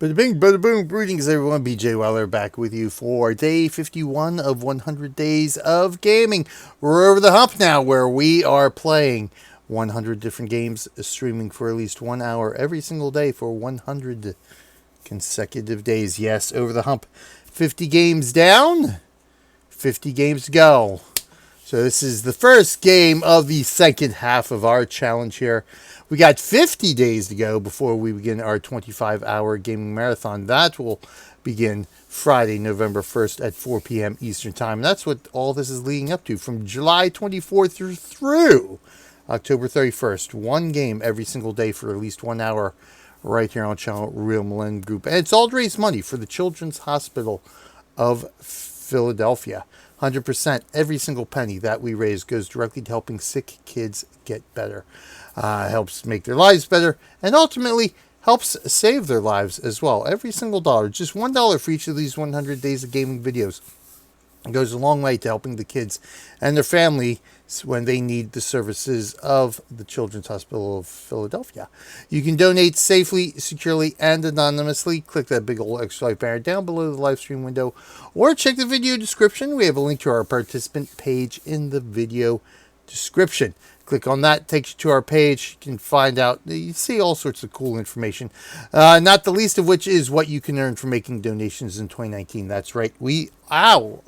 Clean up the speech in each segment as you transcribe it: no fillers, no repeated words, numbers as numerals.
Bada bing, bada boom, greetings everyone, BJ Weller back with you for day 51 of 100 days of gaming. We're over the hump now where we are playing 100 different games, streaming for at least 1 hour every single day for 100 consecutive days. Yes, over the hump. 50 games down, 50 games to go. So this is the first game of the second half of our challenge here. We got 50 days to go before we begin our 25-hour gaming marathon. That will begin Friday, November 1st at 4 p.m. Eastern Time. And that's what all this is leading up to from July 24th through October 31st. One game every single day for at least 1 hour right here on channel Real Millennium Group. And it's all to raise money for the Children's Hospital of Philadelphia. 100%, every single penny that we raise goes directly to helping sick kids get better. Helps make their lives better, and ultimately helps save their lives as well. Every single dollar, just $1 for each of these 100 days of gaming videos, goes a long way to helping the kids and their family when they need the services of the Children's Hospital of Philadelphia. You can donate safely, securely, and anonymously. Click that big old extra life banner down below the live stream window, or check the video description. We have a link to our participant page in the video description. Click on that, takes you to our page. You can find out, you see all sorts of cool information. Not the least of which is what you can earn for making donations in 2019. That's right, we are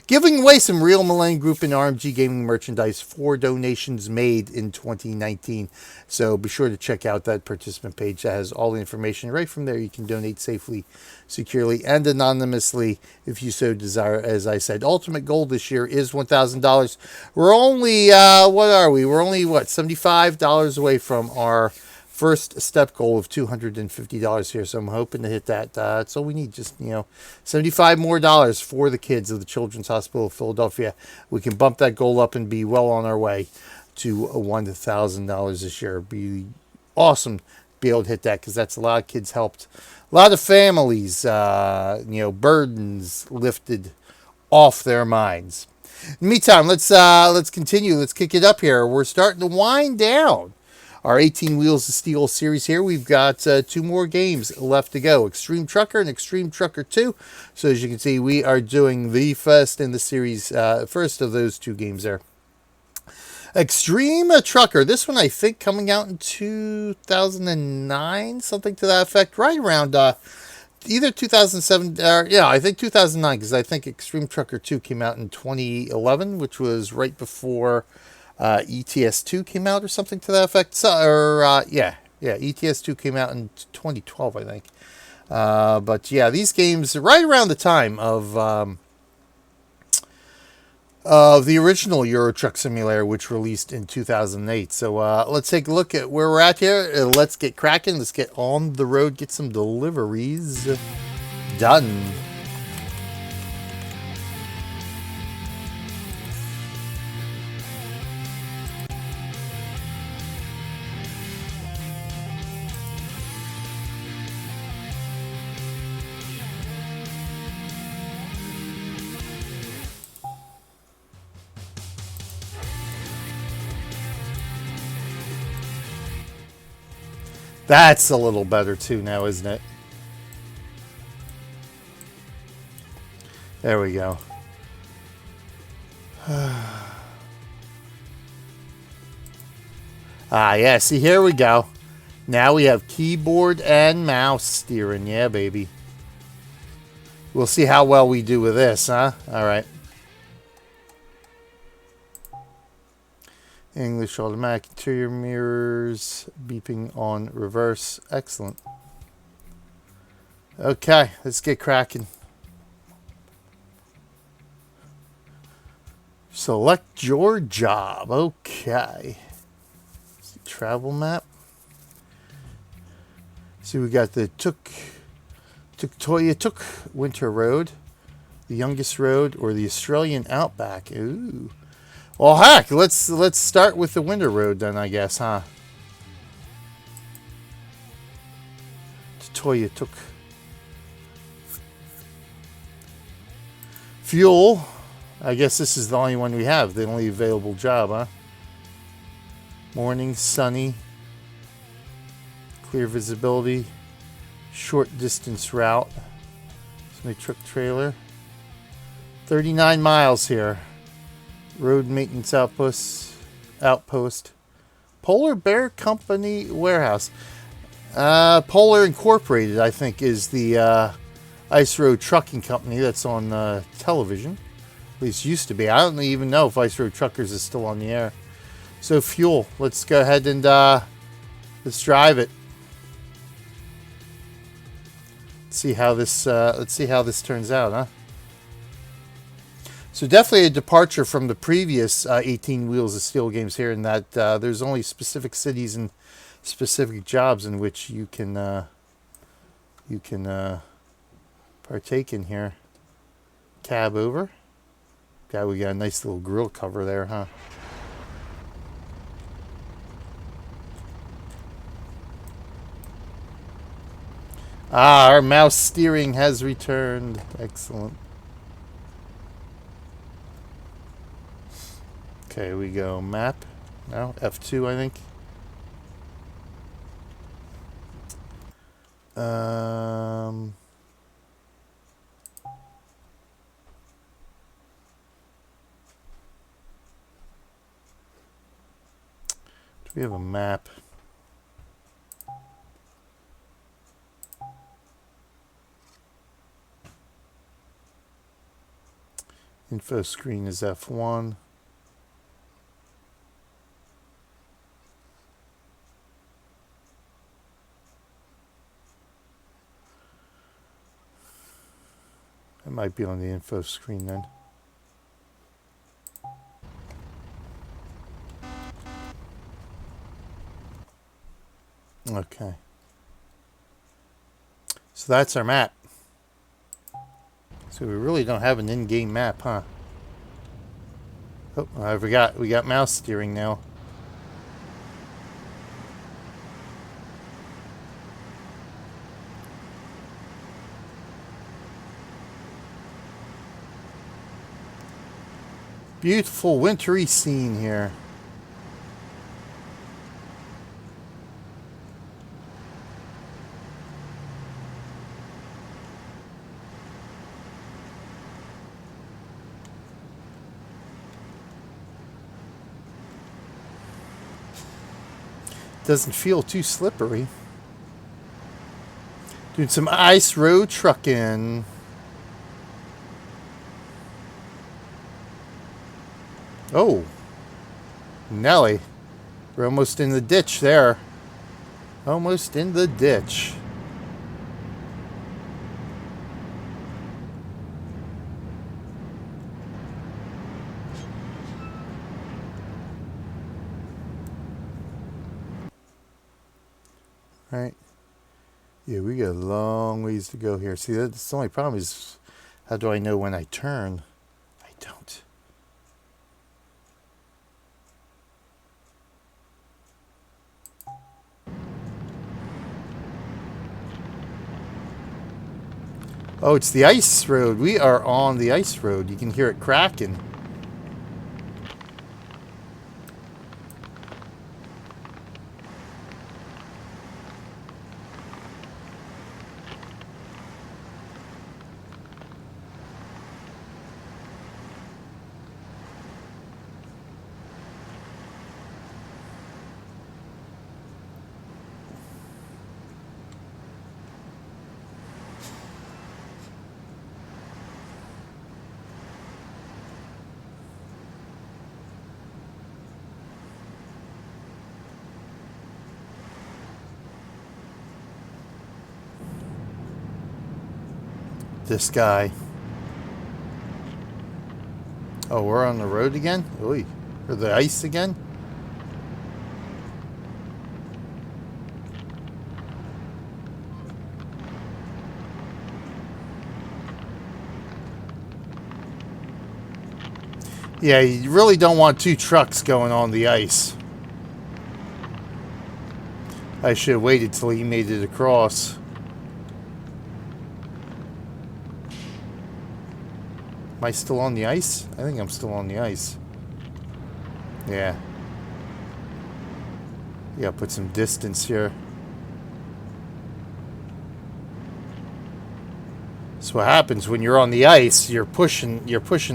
giving away some Real Millennium Group and RMG Gaming merchandise for donations made in 2019. So be sure to check out that participant page that has all the information. Right from there, you can donate safely, securely, and anonymously if you so desire. As I said, ultimate goal this year is $1,000. We're only, what are we? We're only, $75 away from our first step goal of $250 here. So I'm hoping to hit that. That's all we need, just, $75 more for the kids of the Children's Hospital of Philadelphia. We can bump that goal up and be well on our way to $1,000 this year. It'd be awesome to be able to hit that, because that's a lot of kids helped. A lot of families, burdens lifted off their minds. In the meantime, let's continue. Let's kick it up here. We're starting to wind down our 18 Wheels of Steel series here. We've got 2 more games left to go. Extreme Trucker and Extreme Trucker 2. So as you can see, we are doing the first in the series, first of those 2 games there. Extreme Trucker. This one, I think, coming out in 2009, something to that effect. Right around either 2007 or, I think 2009, because I think Extreme Trucker 2 came out in 2011, which was right before ETS2 came out or something to that effect. ETS2 came out in 2012, I think. But yeah, these games right around the time of the original Euro Truck Simulator, which released in 2008. So let's take a look at where we're at here. Let's get cracking. Let's get on the road, get some deliveries done. That's a little better too now, isn't it? There we go. Yeah, see, here we go. Now we have keyboard and mouse steering. Yeah, baby. We'll see how well we do with this, huh? All right. English automatic, interior mirrors, beeping on reverse. Excellent. Okay, let's get cracking. Select your job. Okay. Travel map. See, we got the Took Winter Road, the Youngest Road, or the Australian Outback. Ooh. Well, heck, let's start with the Winter Road then, I guess, huh? Took fuel. I guess this is the only one we have, the only available job, huh? Morning, sunny, Clear visibility. Short distance route. Semi truck trailer. 39 miles here. Road maintenance outpost. Polar Bear Company warehouse. Polar Incorporated, I think, is the Ice Road Trucking Company that's on television. At least used to be. I don't even know if Ice Road Truckers is still on the air. So fuel. Let's go ahead and let's drive it. Let's see how this turns out, huh? So definitely a departure from the previous 18 Wheels of Steel games here, in that there's only specific cities and specific jobs in which you can partake in here. Cab over. God, we got a nice little grill cover there, huh? Ah, our mouse steering has returned. Excellent. Okay, we go map. No, F2, I think. Do we have a map? Info screen is F1. It might be on the info screen then. Okay. So that's our map. So we really don't have an in-game map, huh? Oh, I forgot. We got mouse steering now. Beautiful wintry scene here. Doesn't feel too slippery. Doing some ice road trucking. Oh, Nelly. We're almost in the ditch there. Almost in the ditch. Right. Yeah, we got a long ways to go here. See, that's the only problem is, how do I know when I turn? I don't. Oh, it's the ice road. We are on the ice road. You can hear it cracking. This guy. Oh, we're on the road again? Oy. Or the ice again? Yeah, you really don't want two trucks going on the ice. I should have waited till he made it across. Am I still on the ice? I think I'm still on the ice. Yeah. Yeah, put some distance here. So what happens when you're on the ice, you're pushing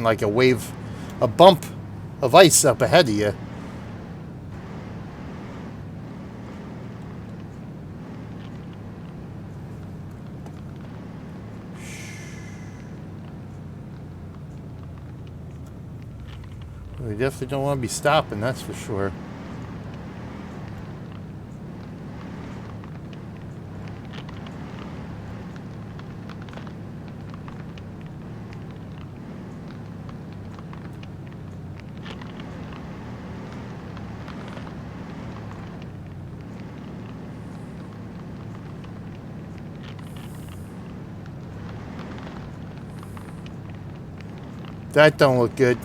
like a wave, a bump of ice up ahead of you. We definitely don't want to be stopping, that's for sure. That don't look good.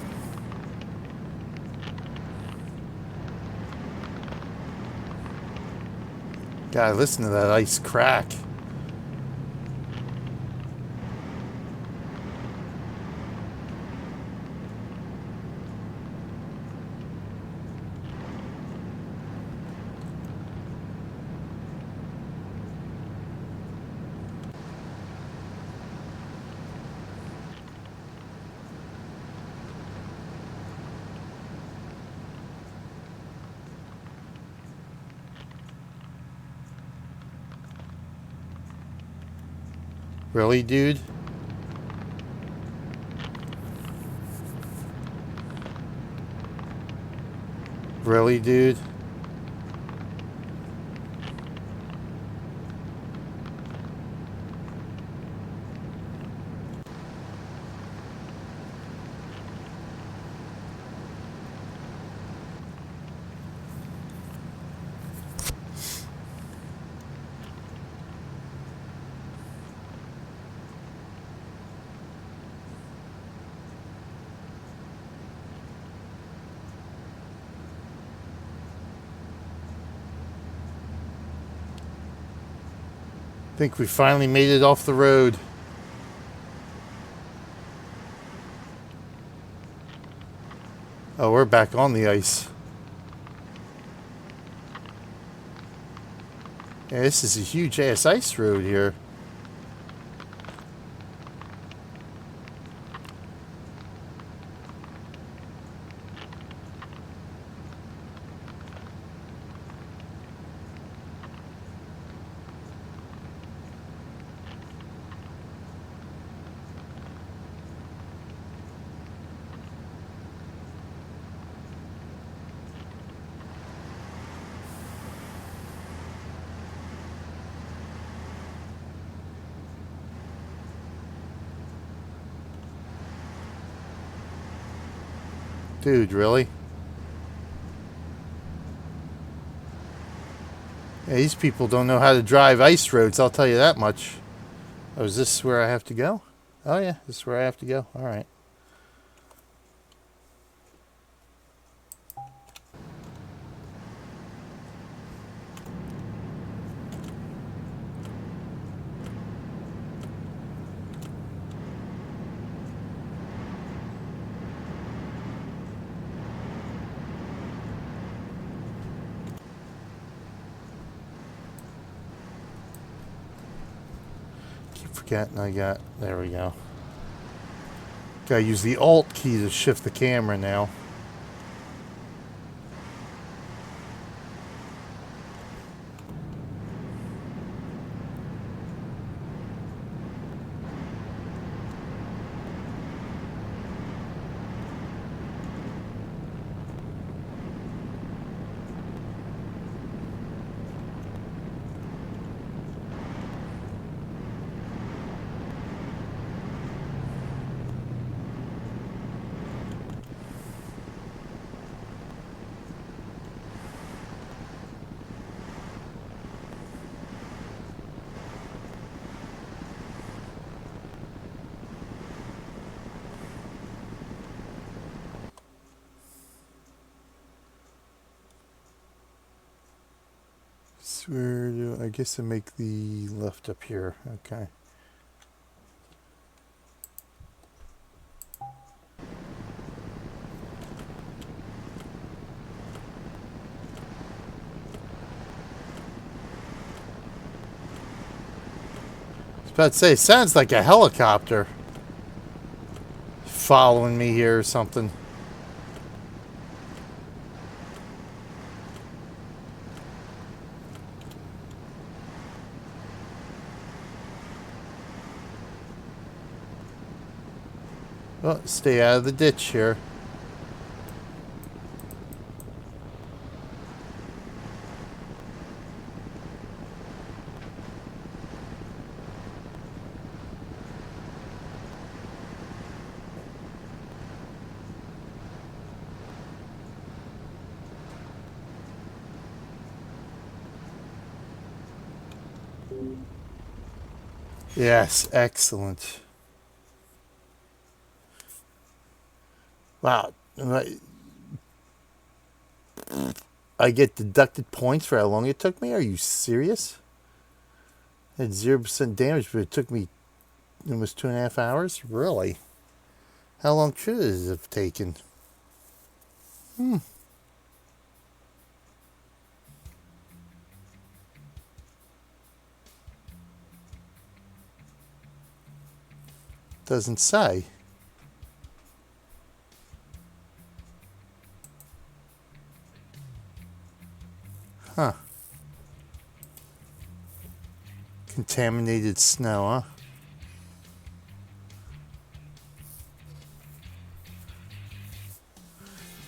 God, listen to that ice crack. Really, dude? Really, dude? Think we finally made it off the road. Oh, we're back on the ice. Yeah, this is a huge ass ice road here. Dude, really? Yeah, these people don't know how to drive ice roads, I'll tell you that much. Oh, is this where I have to go? Oh yeah, this is where I have to go. Alright. Keep forgetting I got... There we go. Gotta use the Alt key to shift the camera now. So where do I guess I make the left up here. Okay. About to say, it sounds like a helicopter following me here or something. Well, stay out of the ditch here. Yes, excellent. Wow. I get deducted points for how long it took me? Are you serious? I had 0% damage, but it took me almost 2.5 hours? Really? How long should it have taken? Doesn't say. Huh. Contaminated snow, huh?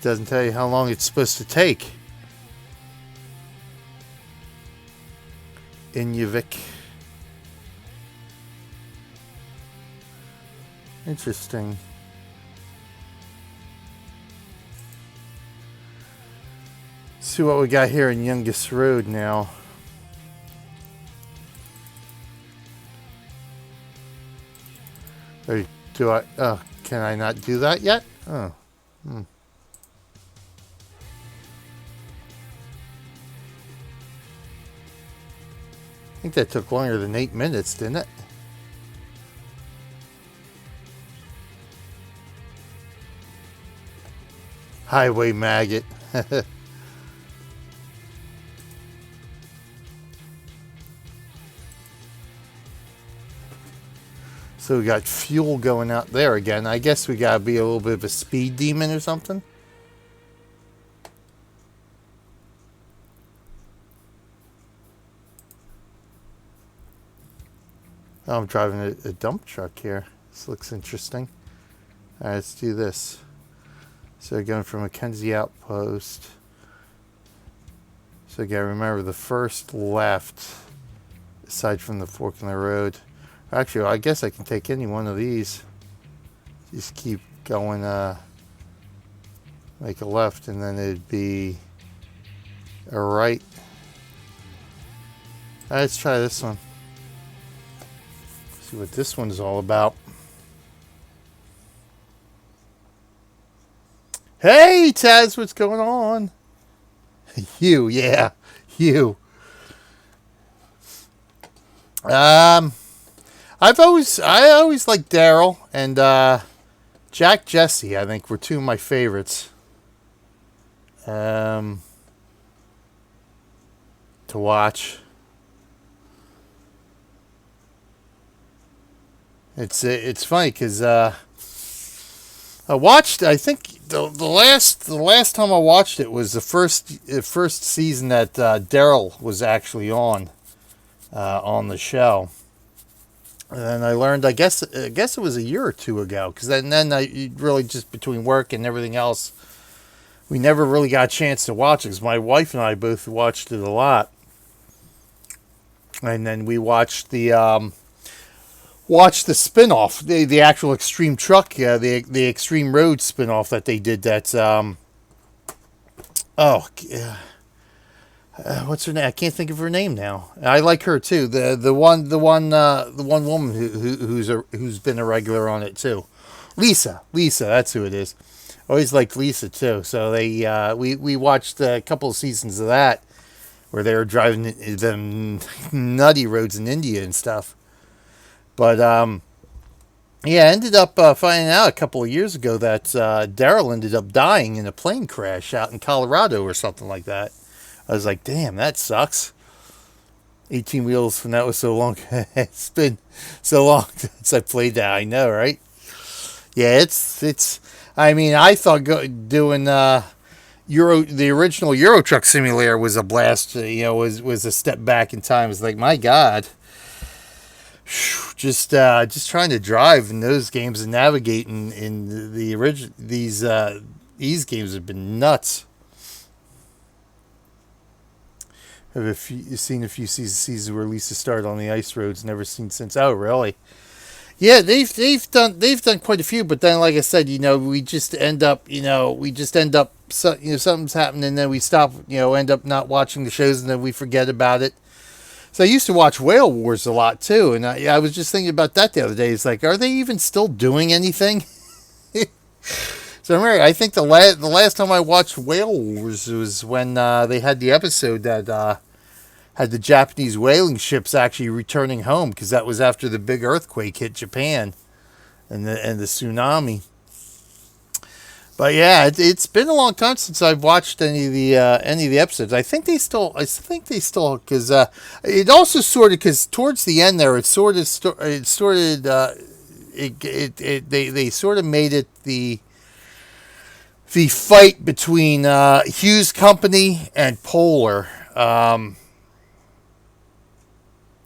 Doesn't tell you how long it's supposed to take. Inuvik. Interesting. See what we got here in Youngest Road now. Or do I? Oh, can I not do that yet? Oh. I think that took longer than 8 minutes, didn't it? Highway maggot. So we got fuel going out there again. I guess we gotta be a little bit of a speed demon or something. Oh, I'm driving a dump truck here. This looks interesting. Alright, let's do this. So going from Mackenzie Outpost. So you gotta remember the first left, aside from the fork in the road. Actually, I guess I can take any one of these. Just keep going, make a left, and then it'd be a right. All right, let's try this one. See what this one's all about. Hey, Taz, what's going on? You, yeah, you. I always liked Daryl and Jack Jesse. I think were two of my favorites. To watch. It's funny because I watched. I think the last time I watched it was the first season that Daryl was actually on the show. And I learned, I guess it was a year or two ago, because then I really just between work and everything else, we never really got a chance to watch it. Because my wife and I both watched it a lot, and then we watched the spinoff, the actual Extreme Truck, the Extreme Road spinoff that they did. That's what's her name? I can't think of her name now. I like her too. The one woman who's been a regular on it too. Lisa, that's who it is. Always liked Lisa too. So we watched a couple of seasons of that where they were driving them nutty roads in India and stuff. But yeah, I ended up finding out a couple of years ago that Daryl ended up dying in a plane crash out in Colorado or something like that. I was like, damn, that sucks. 18 wheels, and that was so long. It's been so long since I played that. I know, right? Yeah, it's. I mean, I thought doing the original Euro Truck Simulator was a blast. Was a step back in time. It's like, my God, just trying to drive in those games and navigate in the original these games have been nuts. Have seen a few seasons where Lisa started on the ice roads, never seen since. Oh, really? Yeah, they've done quite a few, but then, like I said, we just end up, something's happening, and then we stop, end up not watching the shows, and then we forget about it. So I used to watch Whale Wars a lot too, and I was just thinking about that the other day. It's like, are they even still doing anything? So I think the last time I watched Whale Wars was when they had the episode that had the Japanese whaling ships actually returning home, because that was after the big earthquake hit Japan and the tsunami. But yeah, it's been a long time since I've watched any of the episodes. I think they still, because it also sort of, because towards the end there, they sort of made it the fight between Hughes Company and Polar.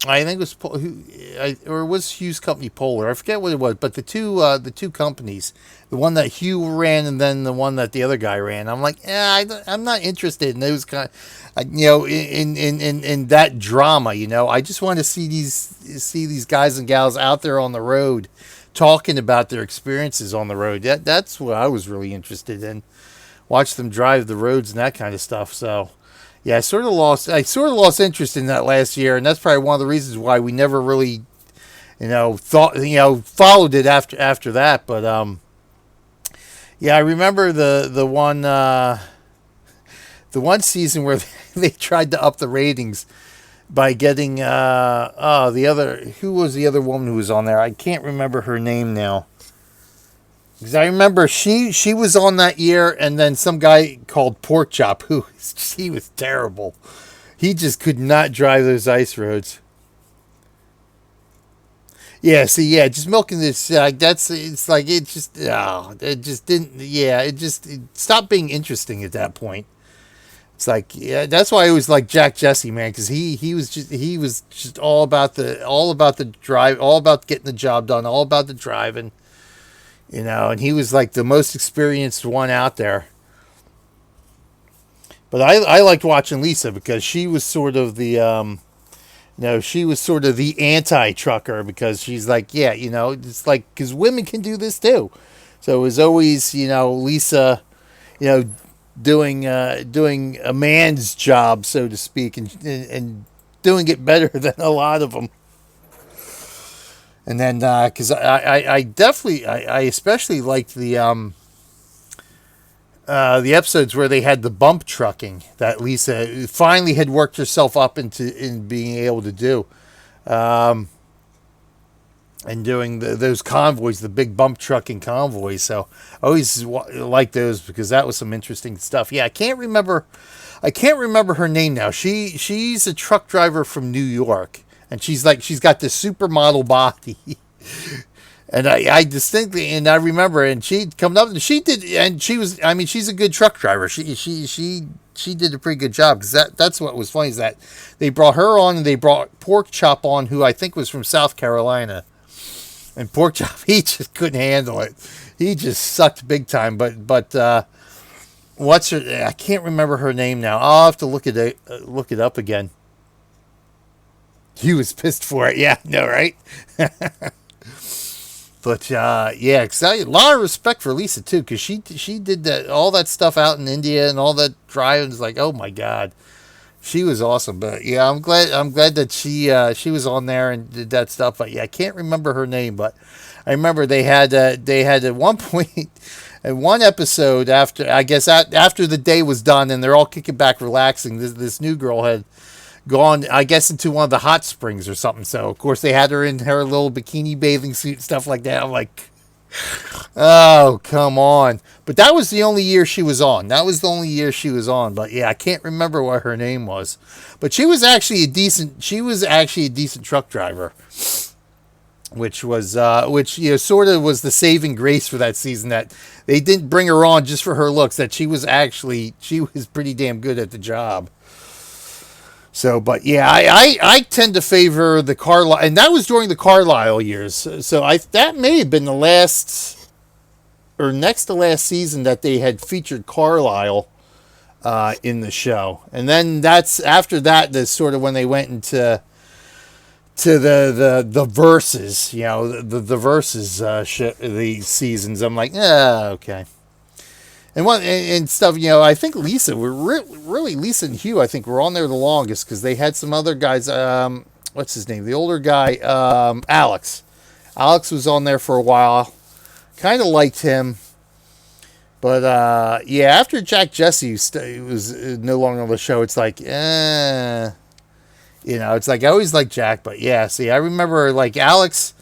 I think it was or it was Hughes Company Polar. I forget what it was, but the two companies, the one that Hugh ran and then the one that the other guy ran. I'm like, I'm not interested in those kind. In that drama. I just want to see these guys and gals out there on the road, talking about their experiences on the road. That's what I was really interested in. Watch them drive the roads and that kind of stuff. So. Yeah, I sort of lost interest in that last year, and that's probably one of the reasons why we never really, followed it after that. But yeah, I remember the one season where they tried to up the ratings by getting who was the other woman who was on there? I can't remember her name now. Because I remember she was on that year, and then some guy called Pork Chop, he was terrible. He just could not drive those ice roads. Yeah, just milking this, it stopped being interesting at that point. It's like, yeah, that's why I always like Jack Jesse, man, because he was just all about the drive, all about getting the job done, all about the driving. And he was like the most experienced one out there. But I liked watching Lisa because she was sort of the, anti-trucker, because she's like, yeah, it's like, because women can do this too. So it was always, Lisa, doing a man's job, so to speak, and doing it better than a lot of them. And then, because I especially liked the episodes where they had the bump trucking that Lisa finally had worked herself up in being able to do, and doing those convoys, the big bump trucking convoys. So I always liked those because that was some interesting stuff. Yeah, I can't remember her name now. She's a truck driver from New York. And she's got this supermodel body. And I distinctly, and I remember, and she'd come up, and she's a good truck driver. She did a pretty good job, because that's what was funny, is that they brought her on, and they brought Pork Chop on, who I think was from South Carolina. And Pork Chop, he just couldn't handle it. He just sucked big time. But what's her? I can't remember her name now. I'll have to look it up again. He was pissed for it. Yeah, no, right? But yeah, excited. A lot of respect for Lisa too, because she did all that stuff out in India and all that driving. It's like, oh my God, she was awesome. But yeah, I'm glad that she was on there and did that stuff. But yeah, I can't remember her name, but I remember they had at one point, in one episode, after the day was done and they're all kicking back relaxing, this new girl had gone, I guess, into one of the hot springs or something. So of course they had her in her little bikini bathing suit and stuff like that. I'm like, Oh, come on. But that was the only year she was on. That was the only year she was on. But yeah, I can't remember what her name was. But she was actually a decent truck driver. Which sort of was the saving grace for that season, that they didn't bring her on just for her looks, that she was pretty damn good at the job. So, but yeah, I tend to favor the Carlisle, and that was during the Carlisle years. So that may have been the last or next to last season that they had featured Carlisle in the show, and then that's after that. That's sort of when they went into the verses, the verses the seasons. I'm like, okay. And stuff, I think Lisa, really Lisa and Hugh, I think were on there the longest, because they had some other guys. What's his name? The older guy, Alex. Alex was on there for a while. Kind of liked him, but yeah, after Jack Jesse was no longer on the show, it's like, it's like I always liked Jack, but yeah. See, I remember like Alex,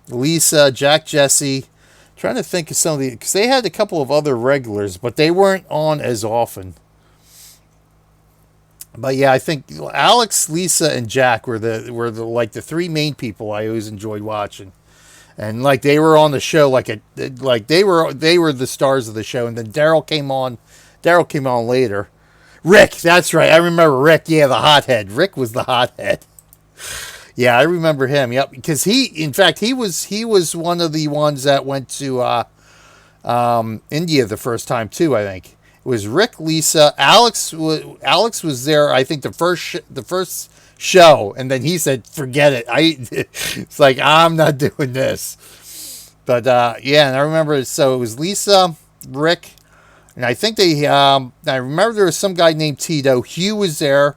Lisa, Jack Jesse. Trying to think of some of the, because they had a couple of other regulars, but they weren't on as often. But yeah, I think Alex, Lisa, and Jack were the like the three main people I always enjoyed watching, and like they were on the show like they were the stars of the show. And then Daryl came on. Daryl came on later. Rick, that's right. I remember Rick. Yeah, the hothead. Rick was the hothead. Yeah, I remember him. Yep, because he was one of the ones that went to India the first time too. I think it was Rick, Lisa, Alex. Alex was there. I think the first show, and then he said, "Forget it." It's like, I'm not doing this. But yeah, and I remember. So it was Lisa, Rick, and I think they. I remember there was some guy named Tito. Hugh was there.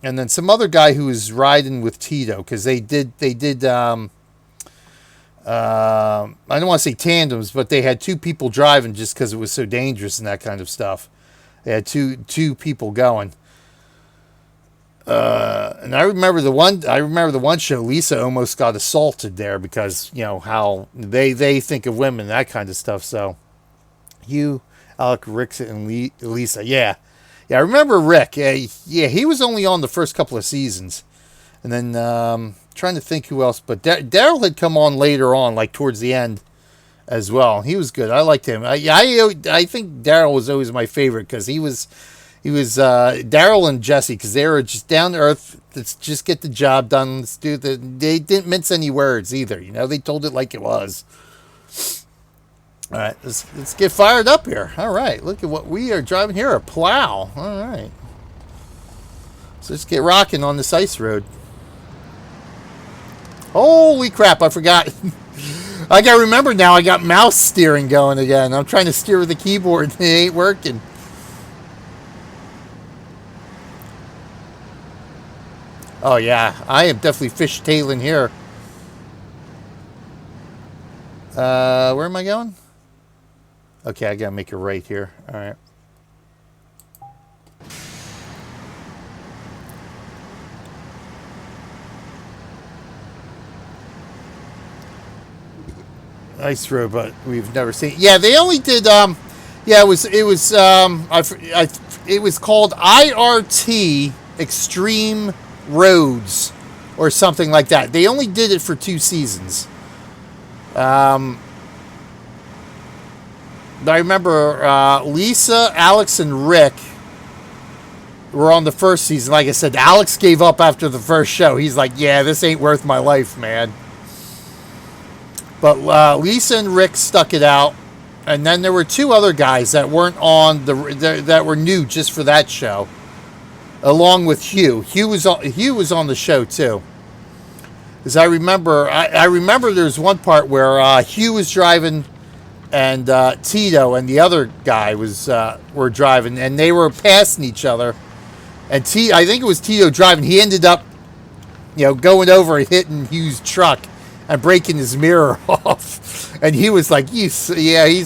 And then some other guy who was riding with Tito, because they did I don't want to say tandems, but they had two people driving just because it was so dangerous and that kind of stuff. They had two people going. And I remember the one show, Lisa almost got assaulted there because, how they think of women, that kind of stuff. So Hugh, Alec, Rick, and Lisa, yeah. Yeah, I remember Rick. Yeah, he was only on the first couple of seasons. And then trying to think who else. But Daryl had come on later on, like towards the end as well. He was good. I liked him. I think Daryl was always my favorite, because he was Daryl and Jesse, because they were just down to earth. Let's just get the job done. Let's do they didn't mince any words either. They told it like it was. All right, let's get fired up here. All right, look at what we are driving here, a plow. All right. So let's get rocking on this ice road. Holy crap, I forgot. I got to remember now, I got mouse steering going again. I'm trying to steer with the keyboard and it ain't working. Oh yeah, I am definitely fishtailing here. Where am I going? Okay, I gotta make a right here. All right. Ice robot we've never seen. Yeah, they only did. Yeah, it was it was called IRT Extreme Roads or something like that. They only did it for 2 seasons. I remember Lisa, Alex, and Rick were on the first season. Like I said, Alex gave up after the first show. He's like, yeah, this ain't worth my life, man. But Lisa and Rick stuck it out. And then there were 2 other guys that weren't on that were new just for that show, along with Hugh. Hugh was on the show too. Because I remember there's one part where Hugh was driving, and Tito and the other guy were driving, and they were passing each other. And I think it was Tito driving. He ended up, going over and hitting Hugh's truck and breaking his mirror off. And he was like, he's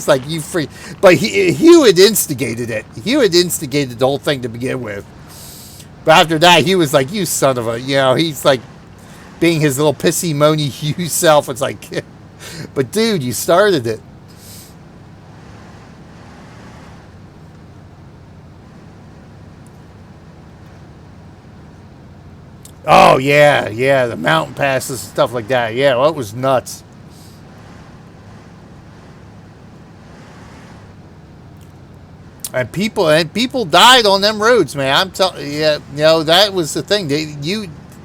like, you free. But Hugh had instigated it. Hugh had instigated the whole thing to begin with. But after that, he was like, you son of a, he's like, being his little pissy, moany Hugh self. It's like, but dude, you started it. Oh, yeah, yeah, the mountain passes and stuff like that. Yeah, well, it was nuts. And people died on them roads, man. I'm telling you, yeah, you know, that was the thing.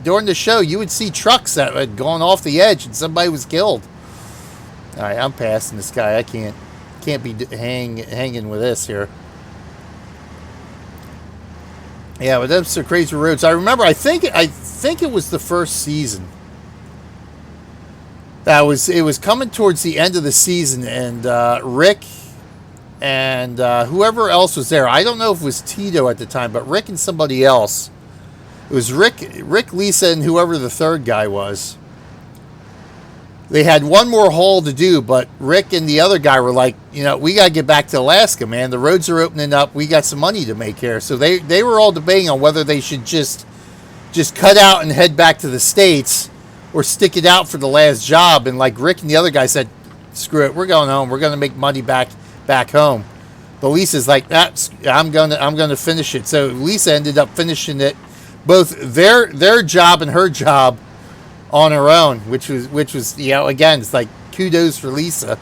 During the show, you would see trucks that had gone off the edge and somebody was killed. All right, I'm passing this guy. I can't be hanging with this here. Yeah, but that's the crazy roads. I remember. I think it was the first season. It was coming towards the end of the season, and Rick and whoever else was there. I don't know if it was Tito at the time, but Rick and somebody else. It was Rick, Lisa, and whoever the third guy was. They had one more haul to do, but Rick and the other guy were like, you know, we got to get back to Alaska, man. The roads are opening up. We got some money to make here. So they were all debating on whether they should just cut out and head back to the States or stick it out for the last job. And like Rick and the other guy said, screw it, we're going home. We're going to make money back home. But Lisa's like, I'm gonna finish it. So Lisa ended up finishing it, both their job and her job, on her own, which was you know, again, it's like kudos for Lisa,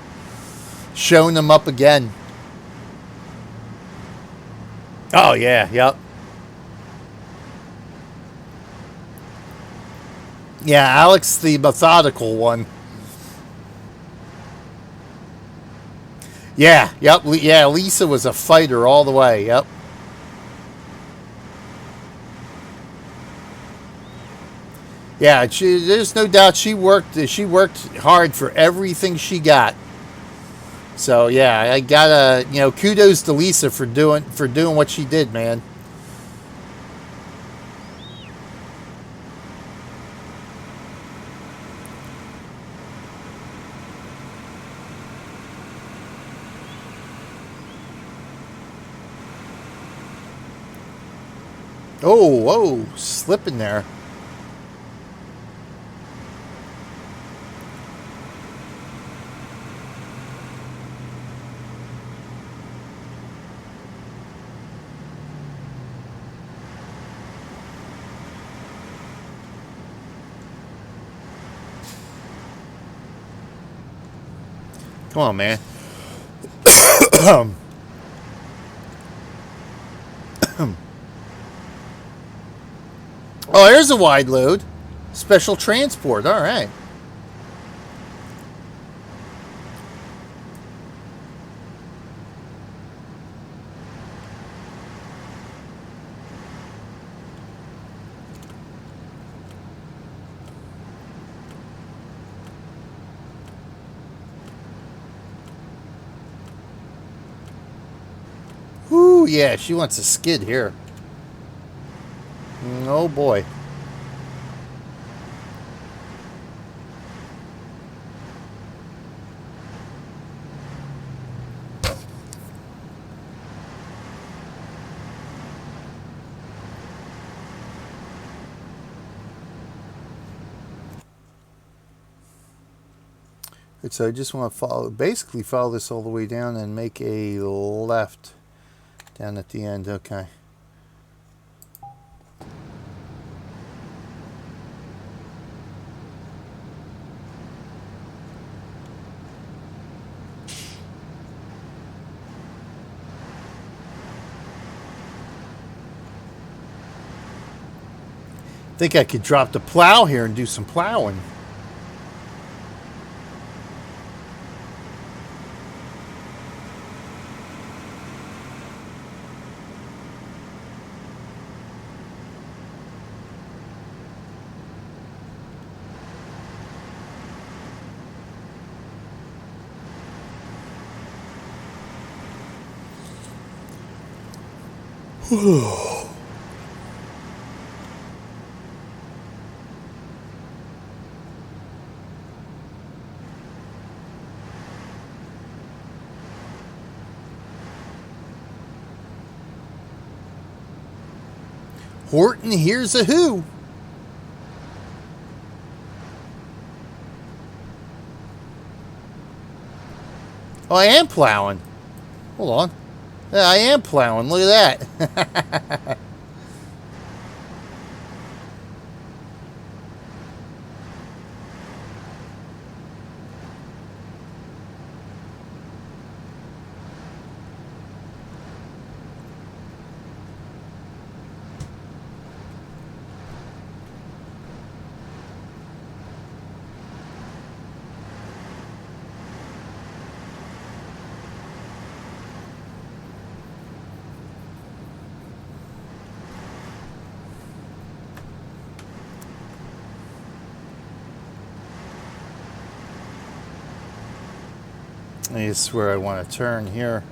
showing them up again. Oh yeah, yep. Yeah, Alex, the methodical one. Yeah, yep, yeah. Lisa was a fighter all the way. Yep. Yeah, there's no doubt she worked hard for everything she got. So yeah, I gotta, you know, kudos to Lisa for doing what she did, man. Oh, whoa, slipping there. Come on, man. Oh, there's a wide load. Special transport. All right. Ooh, yeah, she wants a skid here. Oh, boy. So I just want to basically follow this all the way down and make a left down at the end. Okay. I think I could drop the plow here and do some plowing. Horton, here's a who. Oh, I am plowing. Hold on. Yeah, I am plowing. Look at that. This is where I want to turn here.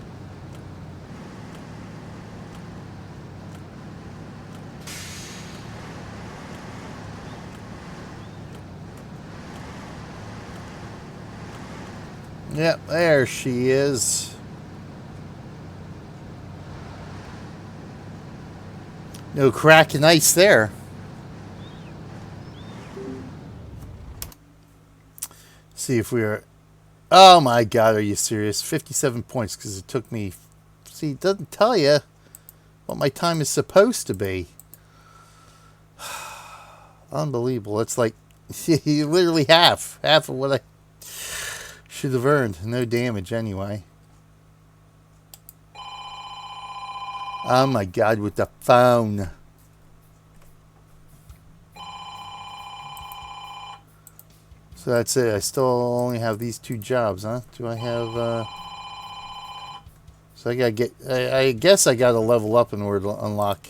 Yep, there she is. No crack in ice there. See if we are... Oh my god, are you serious? 57 points because it took me... See, it doesn't tell you what my time is supposed to be. Unbelievable. It's like literally half of what I should have earned. No damage anyway. Oh my god, with the phone. So that's it. I still only have these 2 jobs, huh? Do I have... So I gotta get... I guess I gotta level up in order to unlock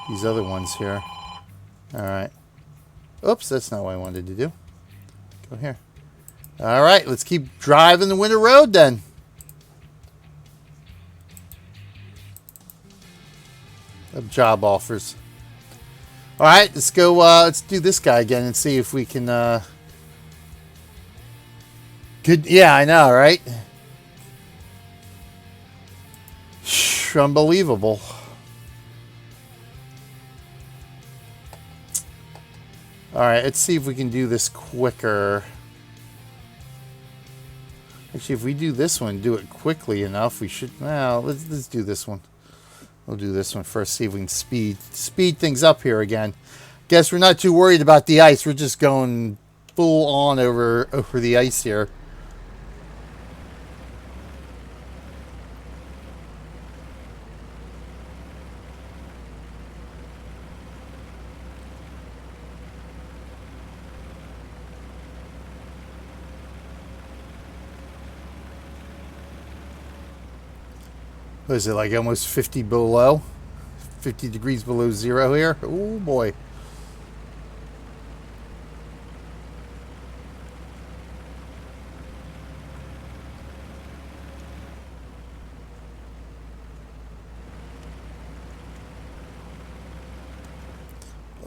these other ones here. Alright. Oops, that's not what I wanted to do. Go here. Alright, let's keep driving the winter road then. Of job offers. Alright, let's go, let's do this guy again and see if we can, Good, yeah, I know, right? Unbelievable. Alright, let's see if we can do this quicker. Actually, if we do this one, do it quickly enough, we should... Well, let's do this one. We'll do this one first, see if we can speed things up here again. Guess we're not too worried about the ice. We're just going full on over the ice here. What is it, like almost 50 below? 50 degrees below zero here? Oh boy.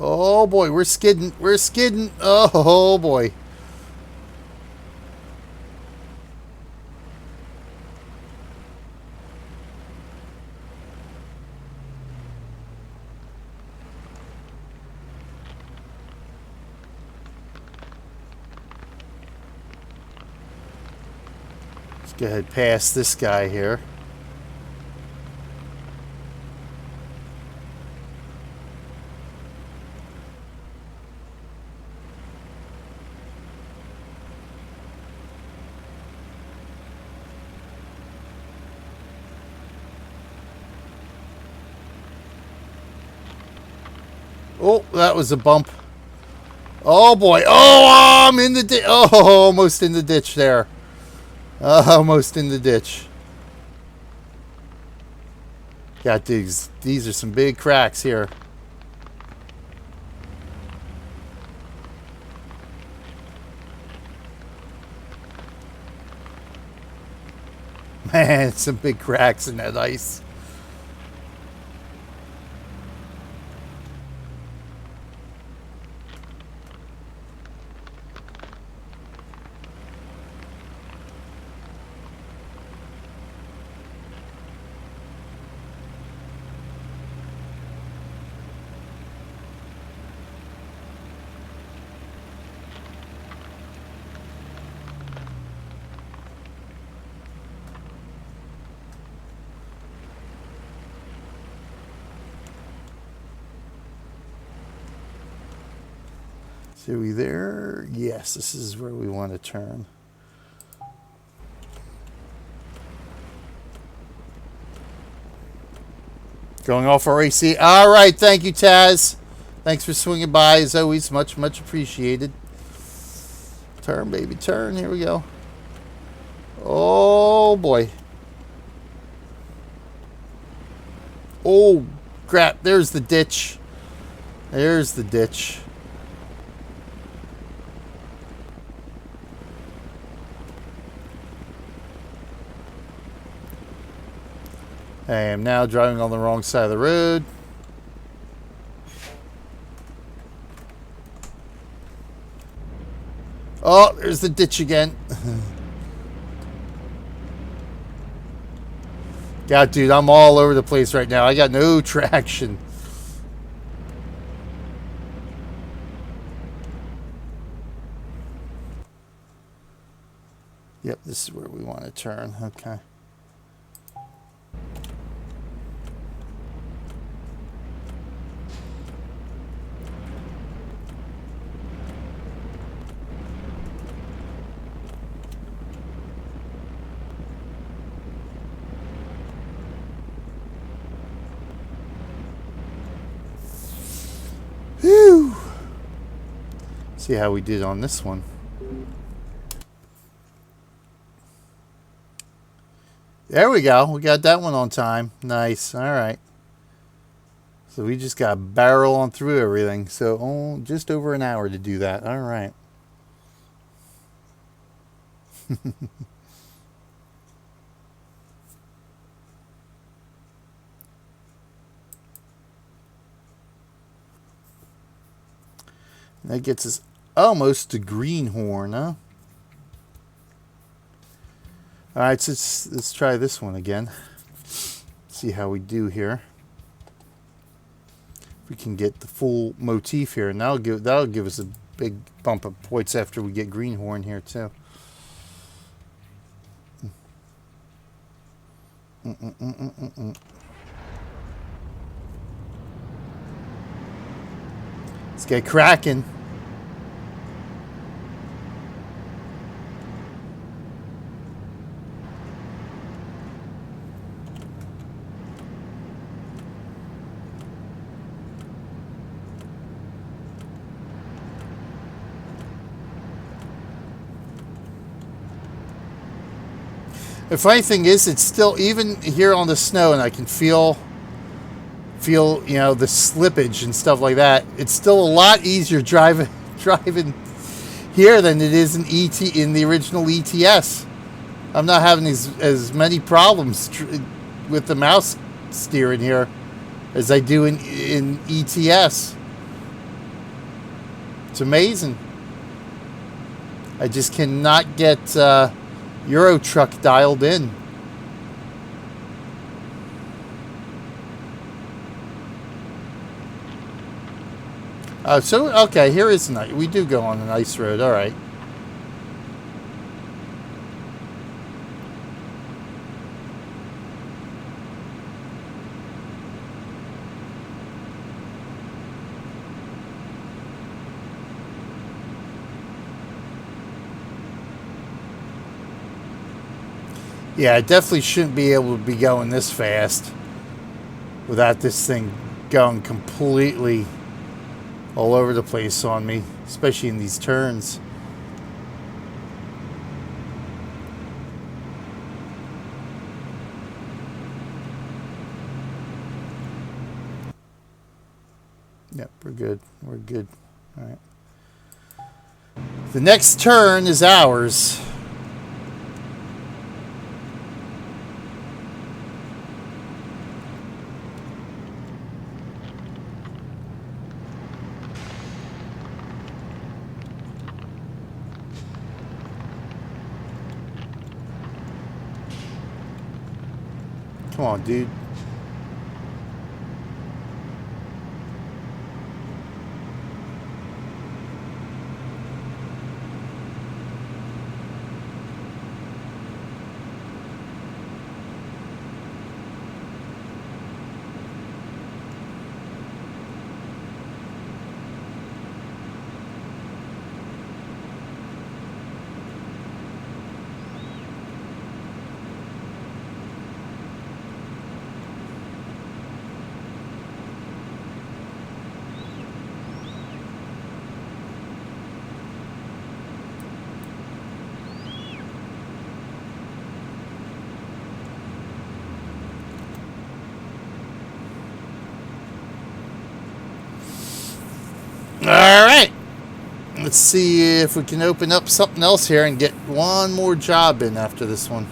Oh boy, we're skidding. We're skidding. Oh boy. Let's go ahead past this guy here. Oh, that was a bump. Oh boy. Oh, I'm in the ditch. Oh, almost in the ditch there. Almost in the ditch. Got these. These are some big cracks here. Man, some big cracks in that ice. So we there? Yes, this is where we want to turn. Going off our AC. All right, thank you, Taz. Thanks for swinging by. As always, much, much appreciated. Turn, baby, turn. Here we go. Oh, boy. Oh, crap. There's the ditch. There's the ditch. I am now driving on the wrong side of the road. Oh, there's the ditch again. God, dude, I'm all over the place right now. I got no traction. Yep, this is where we want to turn. Okay. Whew. See how we did on this one. There we go. We got that one on time. Nice. All right. So we just got to barrel on through everything. So just over an hour to do that. All right. That gets us almost to Greenhorn, huh? All right, so let's try this one again. See how we do here. If we can get the full motif here, and that'll give us a big bump of points after we get Greenhorn here too. Let's get cracking. The funny thing is, it's still, even here on the snow, and I can feel you know, the slippage and stuff like that. It's still a lot easier driving here than it is in the original ETS. I'm not having as many problems with the mouse steering here as I do in ETS. It's amazing. I just cannot get Euro Truck dialed in. So okay, here is nice. We do go on a nice road. All right. Yeah, I definitely shouldn't be able to be going this fast without this thing going completely all over the place on me, especially in these turns. Yep, we're good. We're good. All right. The next turn is ours. Come on, dude. Let's see if we can open up something else here and get one more job in after this one.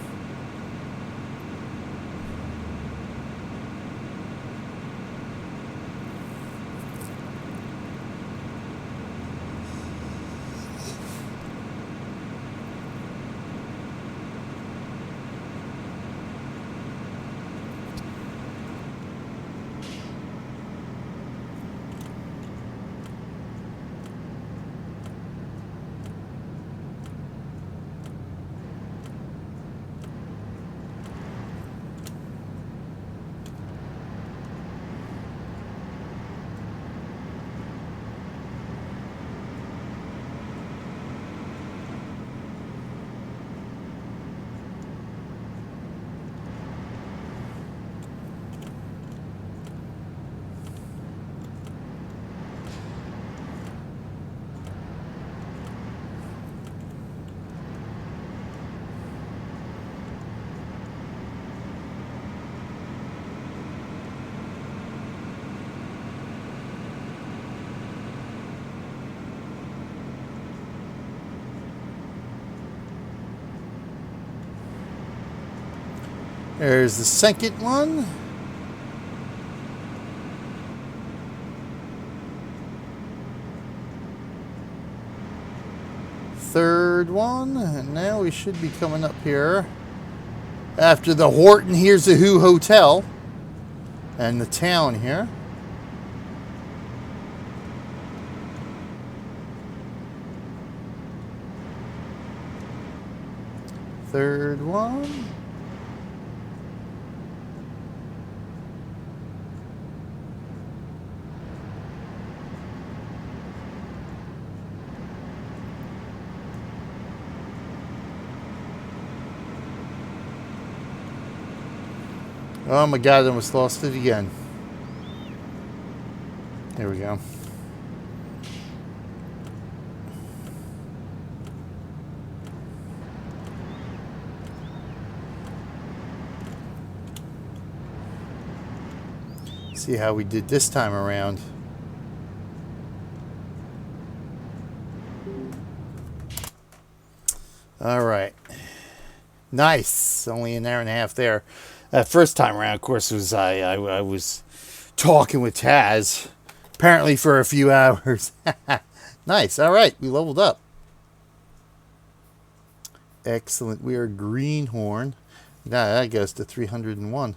There's the second one. Third one. And now we should be coming up here. After the Horton Here's a Who Hotel. And the town here. Third one. Oh my God, I almost lost it again. There we go. See how we did this time around. All right. Nice. Only an hour and a half there. That first time around, of course, was I was talking with Taz, apparently for a few hours. Nice. All right, we leveled up. Excellent. We are Greenhorn. Now that goes to 301.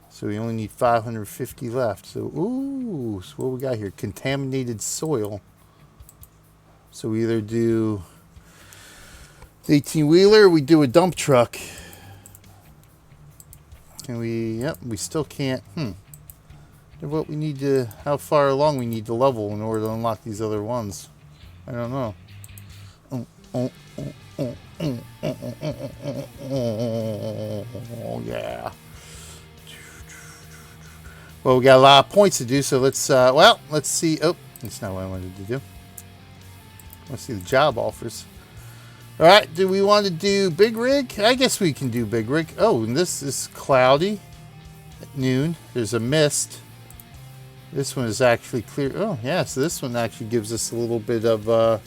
So we only need 550 left. So, ooh, so what we got here? Contaminated soil. So we either do the 18-wheeler or we do a dump truck. And we still can't, What we need to, how far along we need to level in order to unlock these other ones. I don't know. Oh, yeah. Well, we got a lot of points to do, so let's see. Oh, that's not what I wanted to do. Let's see the job offers. All right, do we want to do big rig? I guess we can do big rig. Oh, and this is cloudy at noon. There's a mist. This one is actually clear. Oh, yeah, so this one actually gives us a little bit of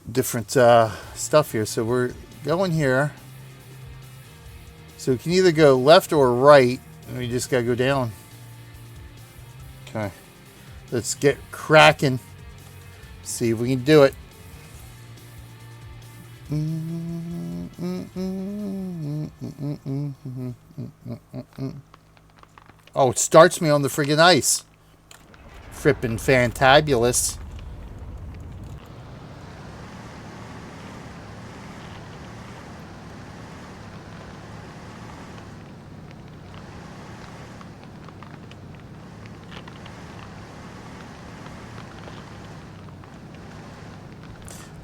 different stuff here. So we're going here. So we can either go left or right, and we just got to go down. Okay, let's get cracking. See if we can do it. Oh, it starts me on the friggin' ice. Frippin' fantabulous.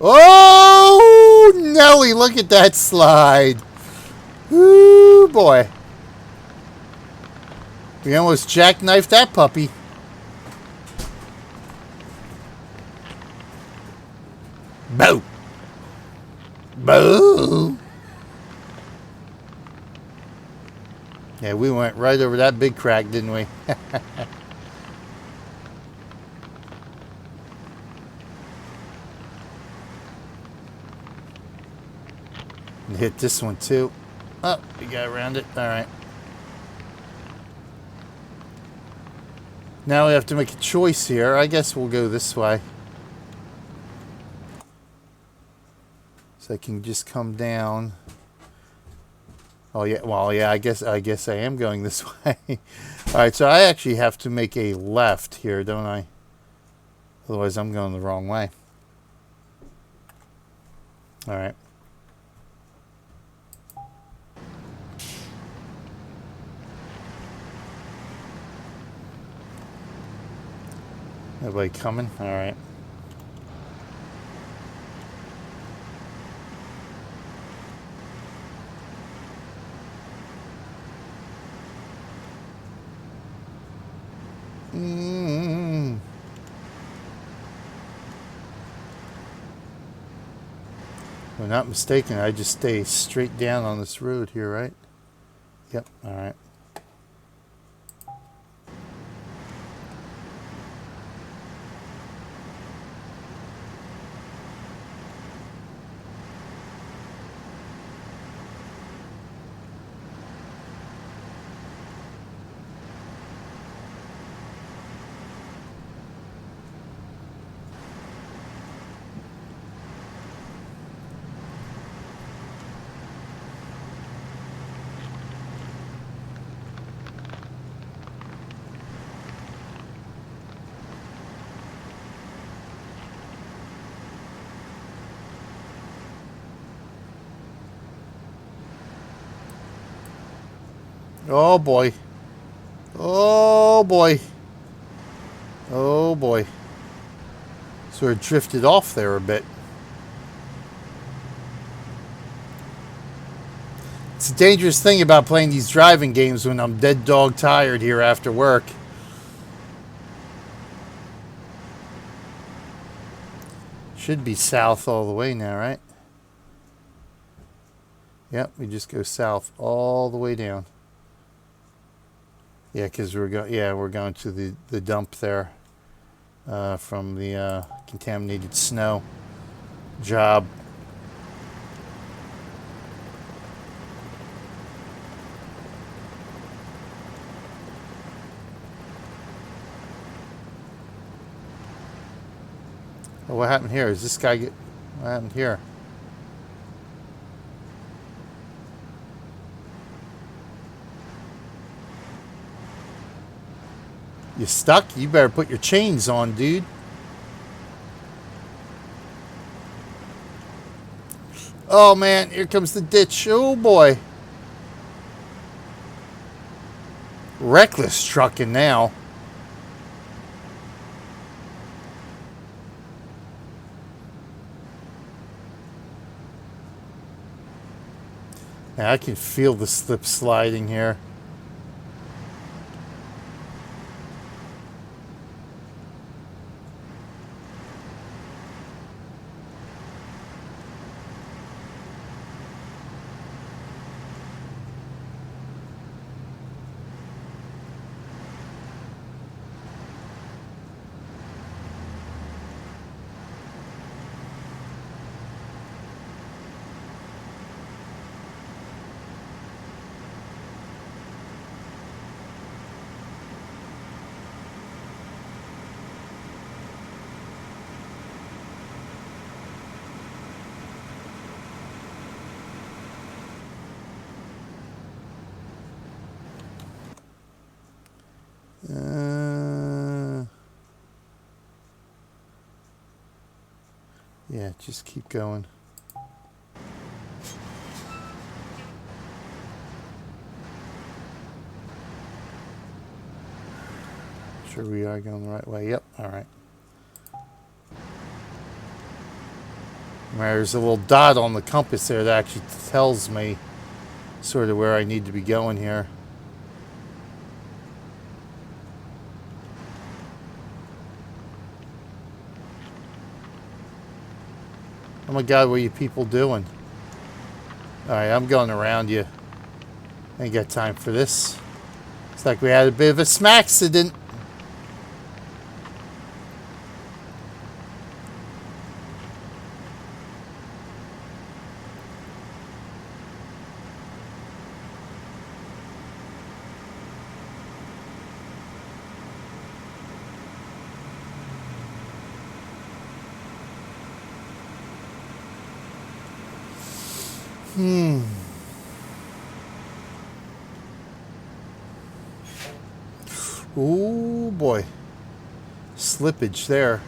Oh, Nelly, look at that slide. Ooh, boy. We almost jackknifed that puppy. Boo. Boo. Yeah, we went right over that big crack, didn't we? And hit this one too. Oh, we got around it. All right. Now we have to make a choice here. I guess we'll go this way. So I can just come down. Oh yeah, well yeah, I guess I am going this way. Alright, so I actually have to make a left here, don't I? Otherwise I'm going the wrong way. Alright. Nobody coming? Alright. If I'm not mistaken, I just stay straight down on this road here, right? Yep, alright. Oh boy. Oh boy. Oh boy. Sort of drifted off there a bit. It's a dangerous thing about playing these driving games when I'm dead dog tired here after work. Should be south all the way now, right? Yep, we just go south all the way down. Yeah, because we're going to the dump there from the contaminated snow job. Oh, what happened here? Is this guy get? What happened here? You stuck? You better put your chains on, dude. Oh man, here comes the ditch. Oh boy. Reckless trucking now. Now I can feel the slip sliding here. Yeah, just keep going. Sure we are going the right way. Yep, alright. There's a little dot on the compass there that actually tells me sort of where I need to be going here. Oh my God, what are you people doing? Alright, I'm going around you. Ain't got time for this. It's like we had a bit of a smacksident. Oh boy. Slippage there.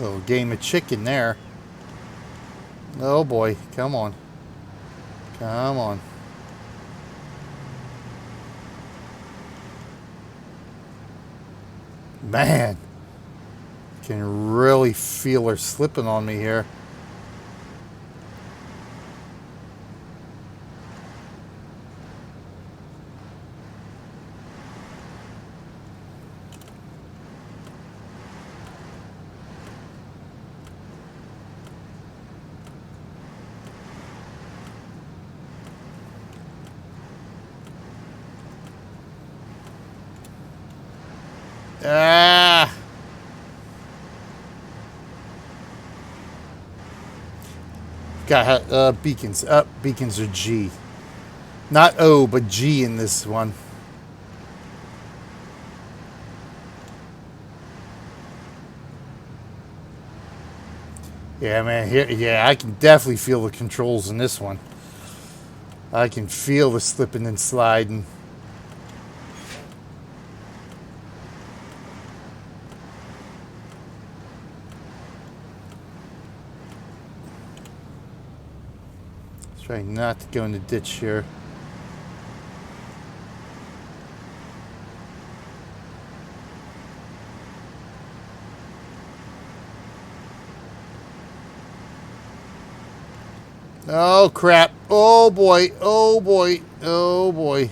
Little game of chicken there. Oh boy, come on. Come on. Man, can really feel her slipping on me here. Ah! Got beacons. Beacons are G. Not O, but G in this one. Yeah, man. Here, yeah, I can definitely feel the controls in this one. I can feel the slipping and sliding. Try not to go in the ditch here. Oh crap. Oh boy. Oh boy. Oh boy.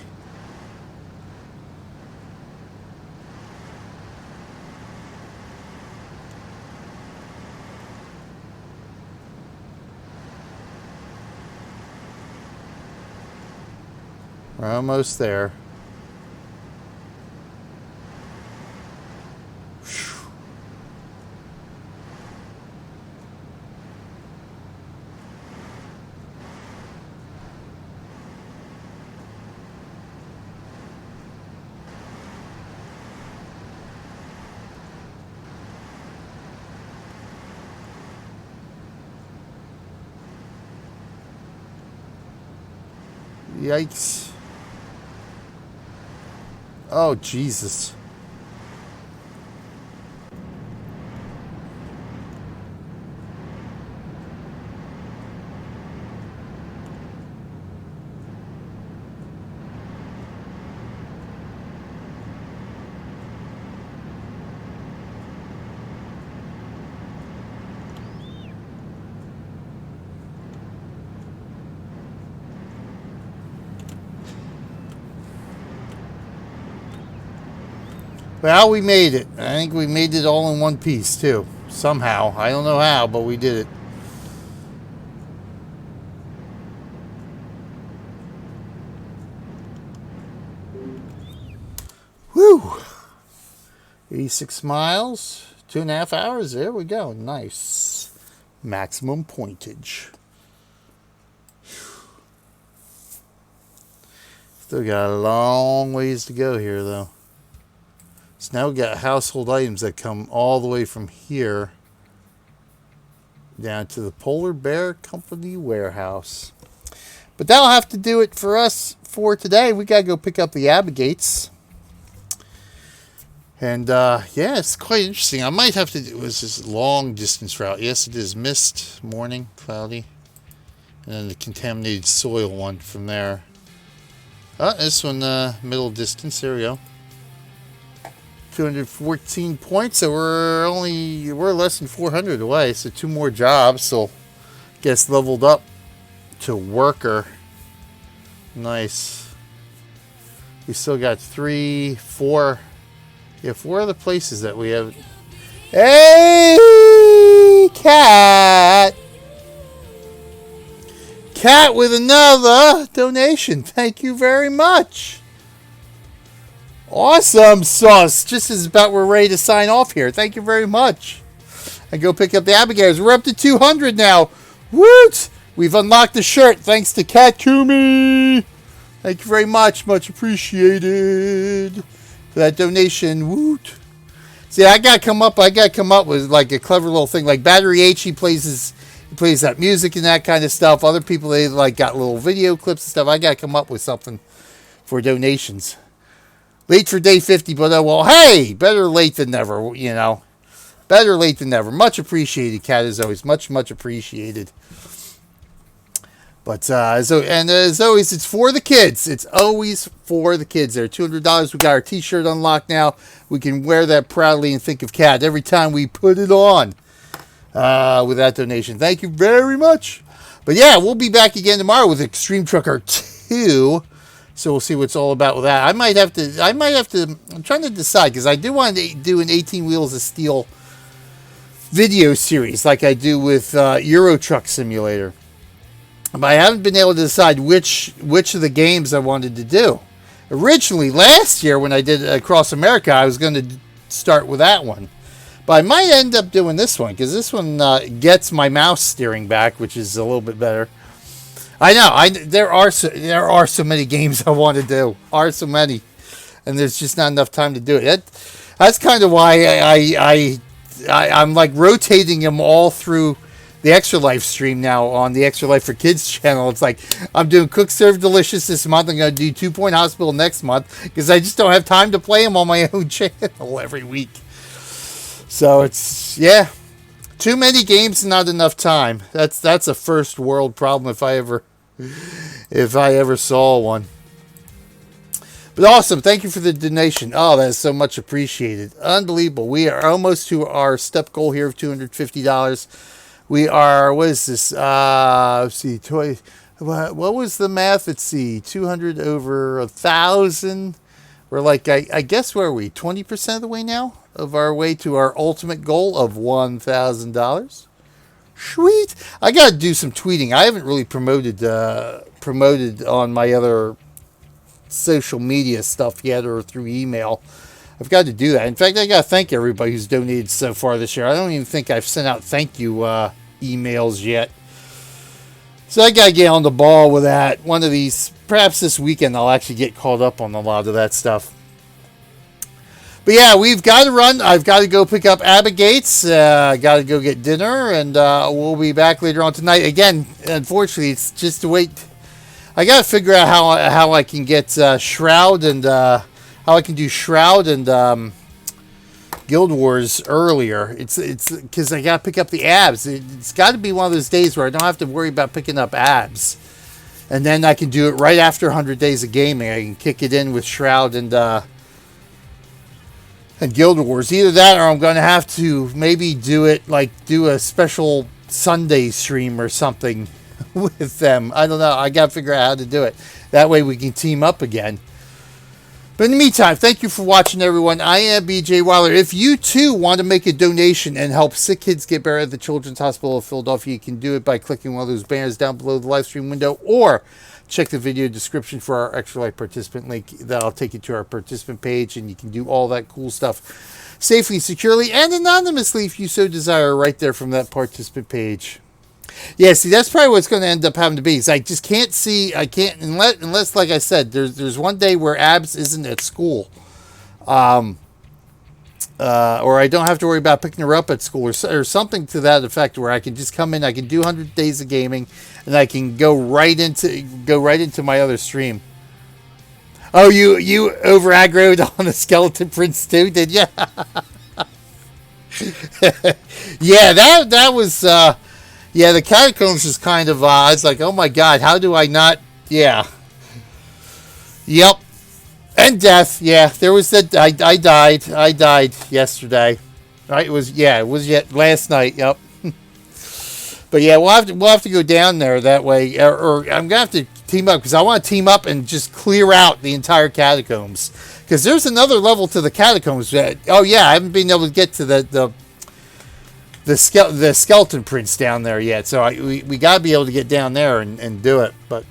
We're almost there. Yikes. Oh, Jesus. Well, we made it. I think we made it all in one piece, too. Somehow. I don't know how, but we did it. Whew. 86 miles, 2.5 hours. There we go. Nice. Maximum pointage. Still got a long ways to go here, though. So now we got household items that come all the way from here down to the Polar Bear Company warehouse. But that'll have to do it for us for today. We got to go pick up the Abigates. And, yeah, it's quite interesting. I might have to do this long distance route. Yes, it is mist, morning, cloudy. And then the contaminated soil one from there. Oh, this one, middle distance. There we go. 214 points, so we're less than 400 away. So 2 more jobs, so get us leveled up to worker. Nice. We still got 3, 4. Yeah, 4 other places that we have. Hey, Cat! Cat with another donation. Thank you very much. Awesome sauce. Just as about we're ready to sign off here. Thank you very much. I go pick up the Abigail's. We're up to 200 now. Woot! We've unlocked the shirt thanks to Cat Kumi. Thank you very much. Much appreciated for that donation. Woot! See, I got to come up with like a clever little thing. Like Battery H, he plays that music and that kind of stuff. Other people, they like got little video clips and stuff. I got to come up with something for donations. Late for day 50, but well, hey, better late than never, you know. Better late than never. Much appreciated, Cat, as always. Much, much appreciated. But, as always, it's for the kids. It's always for the kids. There, $200. We got our t-shirt unlocked now. We can wear that proudly and think of Cat every time we put it on with that donation. Thank you very much. But, yeah, we'll be back again tomorrow with Extreme Trucker 2. So we'll see what's all about with that. I might have to, I'm trying to decide, because I do want to do an 18 Wheels of Steel video series like I do with Euro Truck Simulator. But I haven't been able to decide which of the games I wanted to do. Originally, last year when I did Across America, I was going to start with that one. But I might end up doing this one, because this one gets my mouse steering back, which is a little bit better. I know. There are so many games I want to do. So many, and there's just not enough time to do it. That's kind of why I'm like rotating them all through the Extra Life stream now on the Extra Life for Kids channel. It's like I'm doing Cook Serve Delicious this month. I'm going to do 2 Point Hospital next month because I just don't have time to play them on my own channel every week. So it's too many games and not enough time. That's a first world problem if I ever saw one. But awesome. Thank you for the donation. Oh, that is so much appreciated. Unbelievable. We are almost to our step goal here of $250. We are, what is this? Let's see. What was the math? Let's see. 200 over 1,000. We're like, I guess, where are we? 20% of the way now of our way to our ultimate goal of $1,000. Sweet. I got to do some tweeting. I haven't really promoted on my other social media stuff yet or through email. I've got to do that. In fact, I got to thank everybody who's donated so far this year. I don't even think I've sent out thank you emails yet. So I got to get on the ball with that. One of these, perhaps this weekend, I'll actually get caught up on a lot of that stuff. But yeah, we've got to run. I've got to go pick up Abba Gates. I got to go get dinner, and we'll be back later on tonight. Again, unfortunately, it's just to wait. I got to figure out how I can get Shroud and how I can do Shroud and Guild Wars earlier. It's because I got to pick up the abs. It's got to be one of those days where I don't have to worry about picking up abs, and then I can do it right after 100 days of gaming. I can kick it in with Shroud and Guild Wars. Either that or I'm going to have to maybe do a special Sunday stream or something with them. I don't know. I got to figure out how to do it. That way we can team up again. But in the meantime, thank you for watching, everyone. I am BJ Weiler. If you, too, want to make a donation and help sick kids get better at the Children's Hospital of Philadelphia, you can do it by clicking one of those banners down below the live stream window, or check the video description for our Extra Life participant link. That'll take you to our participant page, and you can do all that cool stuff safely, securely, and anonymously if you so desire right there from that participant page. Yeah, see, that's probably what it's going to end up having to be. Is I just can't see, unless, like I said, there's one day where Abs isn't at school, or I don't have to worry about picking her up at school, or something to that effect, where I can just come in, I can do 100 days of gaming, and I can go right into my other stream. Oh, you over aggroed on the Skeleton Prince too, did you? Yeah, that was. Yeah, the Catacombs is kind of, I was like, oh my god, how do I not, yeah. Yep. And death, yeah, there was that, I died yesterday. Right, it was yet last night, yep. But yeah, we'll have to go down there that way, or I'm going to have to team up, because I want to team up and just clear out the entire Catacombs. Because there's another level to the Catacombs that, oh yeah, I haven't been able to get to the Skeleton Prince down there yet, so we got to be able to get down there and do it. But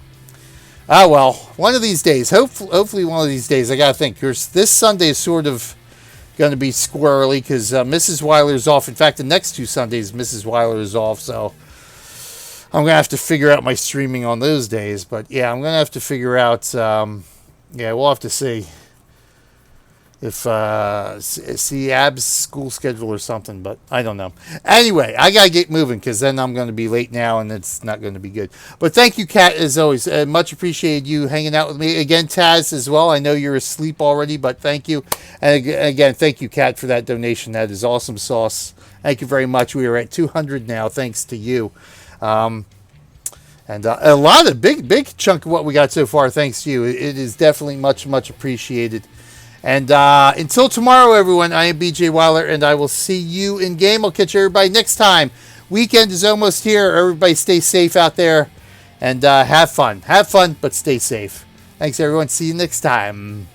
Ah, well, one of these days, hopefully one of these days, I got to think. This Sunday is sort of going to be squirrely because Mrs. Weiler's off. In fact, the next 2 Sundays, Mrs. Weiler is off, so I'm going to have to figure out my streaming on those days. But yeah, I'm going to have to figure out, yeah, we'll have to see if see Ab's school schedule or something, but I don't know. Anyway, I gotta get moving because then I'm going to be late now and it's not going to be good. But thank you, Kat, as always. Much appreciated you hanging out with me again, Taz, as well. I know you're asleep already, but thank you. And again, thank you, Kat, for that donation. That is awesome sauce. Thank you very much. We are at 200 now, thanks to you. And a lot of big chunk of what we got so far, thanks to you. It is definitely much appreciated. And until tomorrow, everyone, I am BJ Weiler, and I will see you in game. I'll catch everybody next time. Weekend is almost here. Everybody stay safe out there, and have fun. Have fun, but stay safe. Thanks, everyone. See you next time.